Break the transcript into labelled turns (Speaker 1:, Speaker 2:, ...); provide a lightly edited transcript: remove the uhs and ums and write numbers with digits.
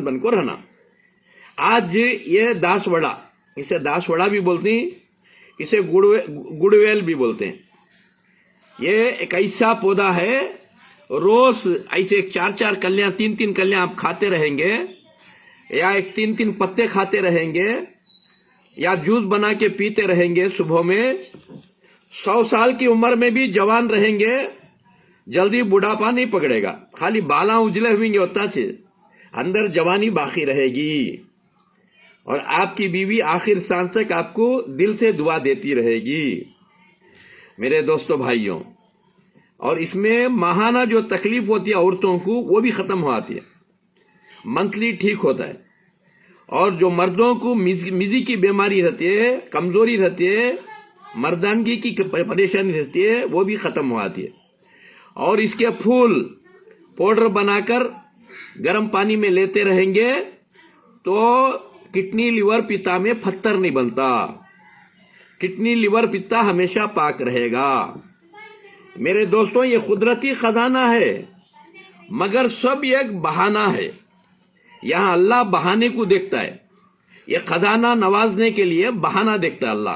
Speaker 1: बन को रहना। आज ये दास वड़ा, इसे दास वड़ा भी बोलते हैं, इसे गुड़वेल भी बोलते हैं। ये एक ऐसा पौधा है, रोज ऐसे 4-4 कलियां 3-3 कलियां आप खाते रहेंगे, या एक 3-3 पत्ते खाते रहेंगे, या जूस बना के पीते रहेंगे सुबह में, 100 साल की उम्र में भी जवान रहेंगे, जल्दी बुढ़ापा नहीं पकड़ेगा। खाली बाला उजले हुएंगे होता छे, अंदर जवानी बाकी रहेगी, और आपकी बीवी आखिर सांस तक आपको दिल से दुआ देती रहेगी। मेरे दोस्तों भाइयों, और इसमें माहाना जो तकलीफ होती है औरतों को वो भी खत्म हो आती है, मंथली ठीक होता है। और जो मर्दों को मिजी की बीमारी रहती है, कमजोरी रहती है, मर्दानगी की परेशानी रहती है, वो भी खत्म हो आती है। और इसके फूल पाउडर बनाकर गर्म पानी में लेते रहेंगे तो किडनी लिवर पित्ता में पत्थर नहीं बनता, किडनी लिवर पित्ता हमेशा पाक रहेगा। मेरे दोस्तों, ये कुदरती खजाना है, मगर सब एक बहाना है। यहां अल्लाह बहाने को देखता है, ये खजाना नवाजने के लिए बहाना देखता है अल्लाह।